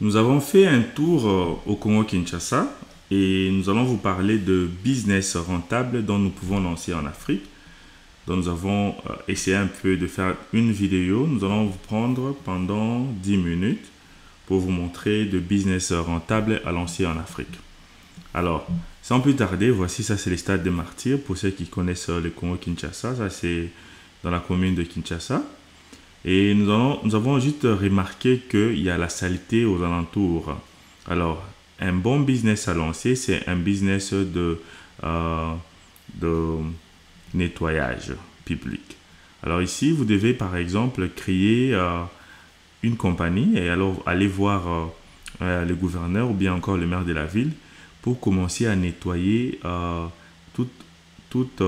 Nous avons fait un tour au Congo-Kinshasa et nous allons vous parler de business rentable dont nous pouvons lancer en Afrique. Donc nous avons essayé un peu de faire une vidéo. Nous allons vous prendre pendant 10 minutes pour vous montrer de business rentable à lancer en Afrique. Alors, sans plus tarder, voici ça, c'est les stades des Martyrs. Pour ceux qui connaissent le Congo-Kinshasa, ça c'est dans la commune de Kinshasa. Et nous avons juste remarqué qu'il y a la saleté aux alentours. Alors, un bon business à lancer, c'est un business de nettoyage public. Alors ici, vous devez par exemple créer une compagnie et alors aller voir le gouverneur ou bien encore le maire de la ville pour commencer à nettoyer toutes, toutes,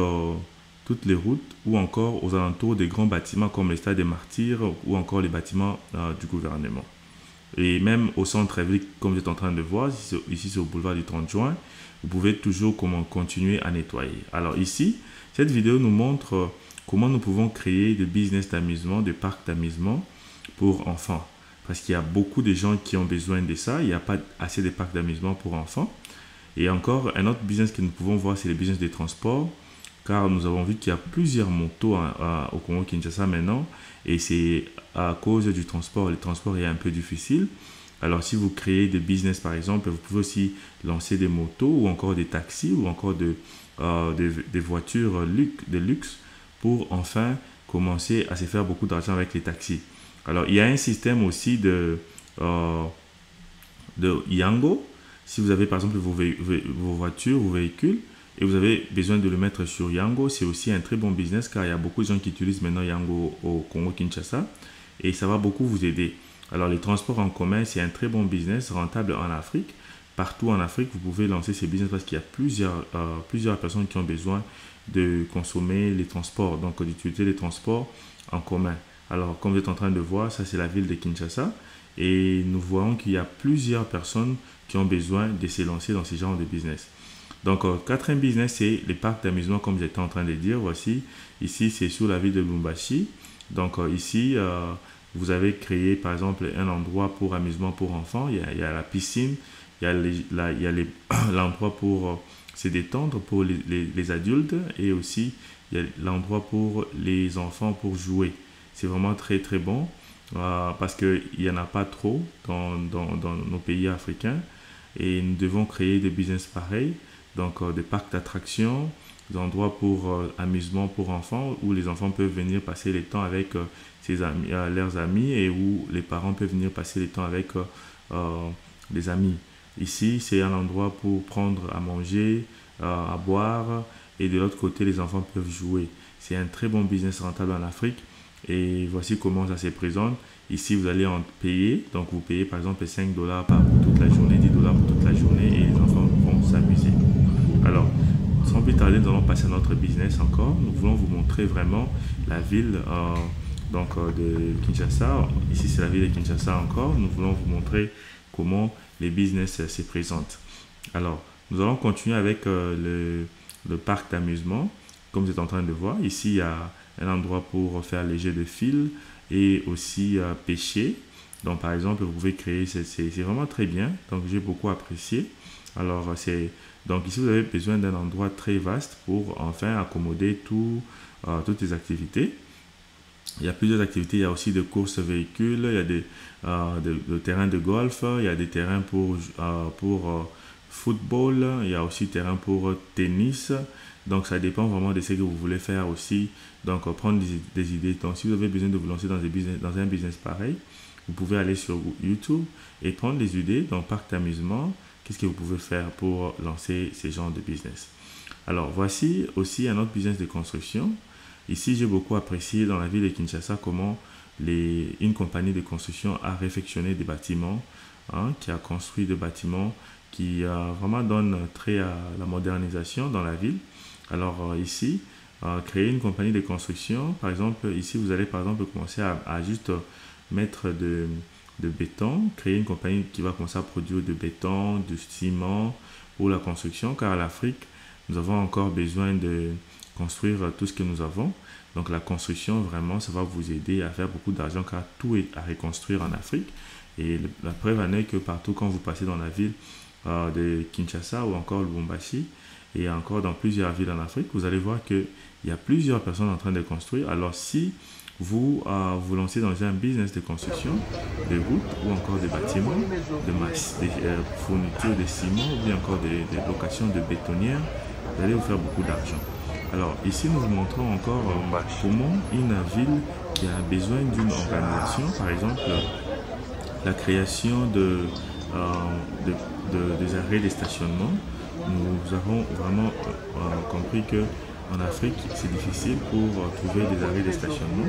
toutes les routes ou encore aux alentours des grands bâtiments comme les stades des Martyrs ou encore les bâtiments du gouvernement. Et même au centre-ville, comme vous êtes en train de voir, ici c'est au boulevard du 30 juin, vous pouvez toujours continuer à nettoyer. Alors ici, cette vidéo nous montre comment nous pouvons créer des business d'amusement, des parcs d'amusement pour enfants. Parce qu'il y a beaucoup de gens qui ont besoin de ça, il n'y a pas assez de parcs d'amusement pour enfants. Et encore, un autre business que nous pouvons voir, c'est le business des transports. Car nous avons vu qu'il y a plusieurs motos au Congo-Kinshasa maintenant. Et c'est à cause du transport. Le transport est un peu difficile. Alors, si vous créez des business, par exemple, vous pouvez aussi lancer des motos ou encore des taxis ou encore des voitures de luxe pour enfin commencer à se faire beaucoup d'argent avec les taxis. Alors, il y a un système aussi de Yango. Si vous avez, par exemple, vos voitures, vos véhicules, et vous avez besoin de le mettre sur Yango, c'est aussi un très bon business car il y a beaucoup de gens qui utilisent maintenant Yango au Congo-Kinshasa et ça va beaucoup vous aider. Alors les transports en commun, c'est un très bon business rentable en Afrique. Partout en Afrique, vous pouvez lancer ces business parce qu'il y a plusieurs personnes qui ont besoin de consommer les transports, donc d'utiliser les transports en commun. Alors comme vous êtes en train de voir, ça c'est la ville de Kinshasa et nous voyons qu'il y a plusieurs personnes qui ont besoin de se lancer dans ce genre de business. Donc, quatrième business, c'est les parcs d'amusement, comme j'étais en train de dire. Voici, ici, c'est sur la ville de Lubumbashi. Donc, ici, vous avez créé, par exemple, un endroit pour amusement pour enfants. Il y a la piscine, il y a l'endroit pour se détendre pour les adultes et aussi, il y a l'endroit pour les enfants pour jouer. C'est vraiment très, très bon parce qu'il n'y en a pas trop dans nos pays africains et nous devons créer des business pareils. Donc, des parcs d'attractions, des endroits pour amusement pour enfants où les enfants peuvent venir passer le temps avec leurs amis et où les parents peuvent venir passer le temps avec les amis. Ici, c'est un endroit pour prendre à manger, à boire et de l'autre côté, les enfants peuvent jouer. C'est un très bon business rentable en Afrique et voici comment ça se présente. Ici, vous allez en payer. Donc, vous payez par exemple 5 dollars pour toute la journée, 10 dollars pour toute la journée et les enfants vont s'amuser. Alors, sans plus tarder, nous allons passer à notre business encore. Nous voulons vous montrer vraiment la ville de Kinshasa. Ici, c'est la ville de Kinshasa encore. Nous voulons vous montrer comment les business se présentent. Alors, nous allons continuer avec le parc d'amusement. Comme vous êtes en train de voir, ici, il y a un endroit pour faire les jeux de fil et aussi pêcher. Donc, par exemple, vous pouvez créer, c'est vraiment très bien. Donc, j'ai beaucoup apprécié. Alors, donc ici, vous avez besoin d'un endroit très vaste pour enfin accommoder toutes les activités. Il y a plusieurs activités. Il y a aussi des courses véhicules, il y a des terrains de golf, il y a des terrains pour football, il y a aussi des terrains pour tennis. Donc, ça dépend vraiment de ce que vous voulez faire aussi. Donc, prendre des idées. Donc, si vous avez besoin de vous lancer dans un business pareil, vous pouvez aller sur YouTube et prendre des idées dans le parc d'amusement. Qu'est-ce que vous pouvez faire pour lancer ces genres de business? Alors, voici aussi un autre business de construction. Ici, j'ai beaucoup apprécié dans la ville de Kinshasa comment une compagnie de construction a réfectionné des bâtiments, qui a construit des bâtiments qui vraiment donnent trait à la modernisation dans la ville. Alors, ici, créer une compagnie de construction, par exemple, ici, vous allez par exemple commencer à juste mettre de béton, créer une compagnie qui va commencer à produire de béton, de ciment pour la construction, car à l'Afrique, nous avons encore besoin de construire tout ce que nous avons. Donc la construction, vraiment, ça va vous aider à faire beaucoup d'argent car tout est à reconstruire en Afrique. Et la preuve en est que partout quand vous passez dans la ville de Kinshasa ou encore Lubumbashi, et encore dans plusieurs villes en Afrique, vous allez voir qu'il y a plusieurs personnes en train de construire. Alors si vous vous lancez dans un business de construction, de routes ou encore des bâtiments, des fournitures de ciment ou bien encore des locations de bétonnières, vous allez vous faire beaucoup d'argent. Alors ici nous vous montrons encore comment une ville qui a besoin d'une organisation, par exemple la création des arrêts de stationnement. Nous avons vraiment compris que en Afrique, c'est difficile pour trouver des arrêts de stationnement.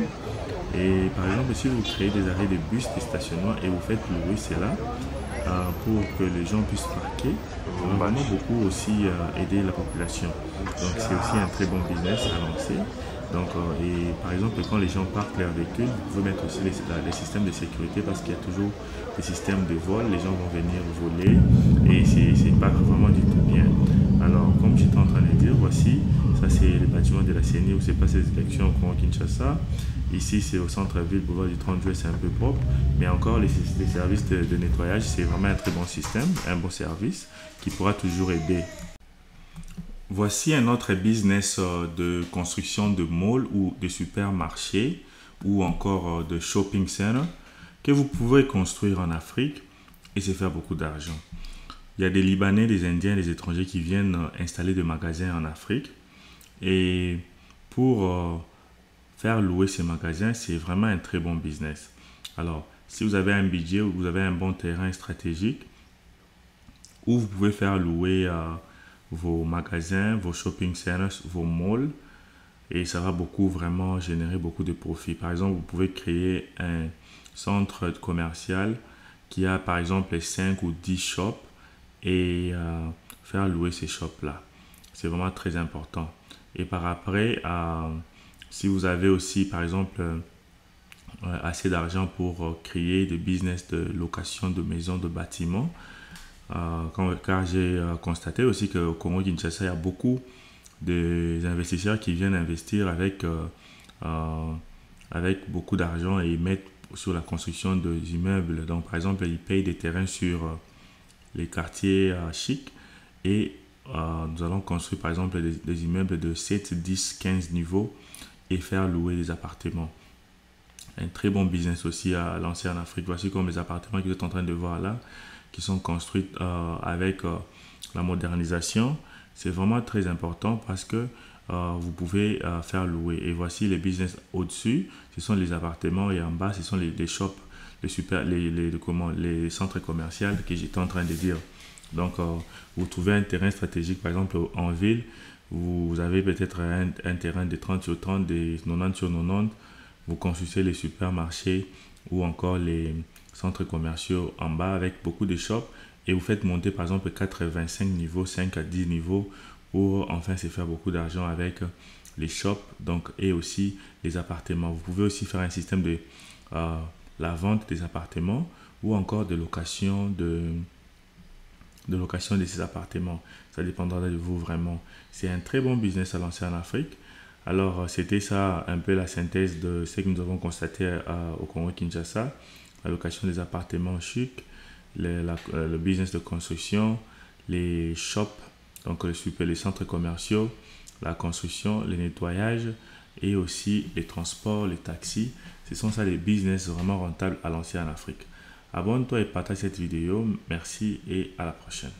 Et par exemple, si vous créez des arrêts de bus de stationnement et vous faites louer cela pour que les gens puissent parquer, ça va vraiment beaucoup aussi aider la population. Donc c'est aussi un très bon business à lancer. Donc, et par exemple, quand les gens parquent leur véhicule, vous pouvez mettre aussi les systèmes de sécurité parce qu'il y a toujours des systèmes de vol, les gens vont venir voler et c'est pas vraiment du tout bien. Alors, comme j'étais en train de dire, voici, ça c'est le bâtiment de la CENI où c'est passé les élections au Congo-Kinshasa. Ici, c'est au centre-ville, boulevard du 30 juillet, c'est un peu propre, mais encore les services de nettoyage, c'est vraiment un très bon système, un bon service qui pourra toujours aider. Voici un autre business de construction de malls ou de supermarchés ou encore de shopping center que vous pouvez construire en Afrique et se faire beaucoup d'argent. Il y a des Libanais, des Indiens, des étrangers qui viennent installer des magasins en Afrique et pour faire louer ces magasins, c'est vraiment un très bon business. Alors, si vous avez un budget ou vous avez un bon terrain stratégique où vous pouvez faire louer vos magasins, vos shopping centers, vos malls et ça va beaucoup vraiment générer beaucoup de profits. Par exemple, vous pouvez créer un centre commercial qui a par exemple 5 ou 10 shops et faire louer ces shops-là. C'est vraiment très important. Et par après, si vous avez aussi par exemple assez d'argent pour créer des business de location de maisons, de bâtiments, car j'ai constaté aussi qu'au Congo-Kinshasa, il y a beaucoup d'investisseurs qui viennent investir avec beaucoup d'argent et mettre sur la construction des immeubles. Donc, par exemple, ils payent des terrains sur les quartiers chics et nous allons construire, par exemple, des immeubles de 7, 10, 15 niveaux et faire louer des appartements. Un très bon business aussi à lancer en Afrique. Voici comme les appartements que vous êtes en train de voir là, qui sont construits avec la modernisation. C'est vraiment très important parce que vous pouvez faire louer. Et voici les business au-dessus, ce sont les appartements et en bas, ce sont les shops, les centres commerciaux que j'étais en train de dire. Donc, vous trouvez un terrain stratégique, par exemple en ville, vous avez peut-être un terrain de 30 sur 30, de 90 sur 90, vous construisez les supermarchés ou encore les centres commerciaux en bas avec beaucoup de shops et vous faites monter par exemple 85 niveaux, 5 à 10 niveaux pour enfin se faire beaucoup d'argent avec les shops donc, et aussi les appartements. Vous pouvez aussi faire un système de la vente des appartements ou encore de location de ces appartements. Ça dépendra de vous vraiment. C'est un très bon business à lancer en Afrique. Alors, c'était ça un peu la synthèse de ce que nous avons constaté au Congo-Kinshasa. La location des appartements chics, le business de construction, les shops, donc les centres commerciaux, la construction, le nettoyage et aussi les transports, les taxis. Ce sont ça les business vraiment rentables à lancer en Afrique. Abonne-toi et partage cette vidéo. Merci et à la prochaine.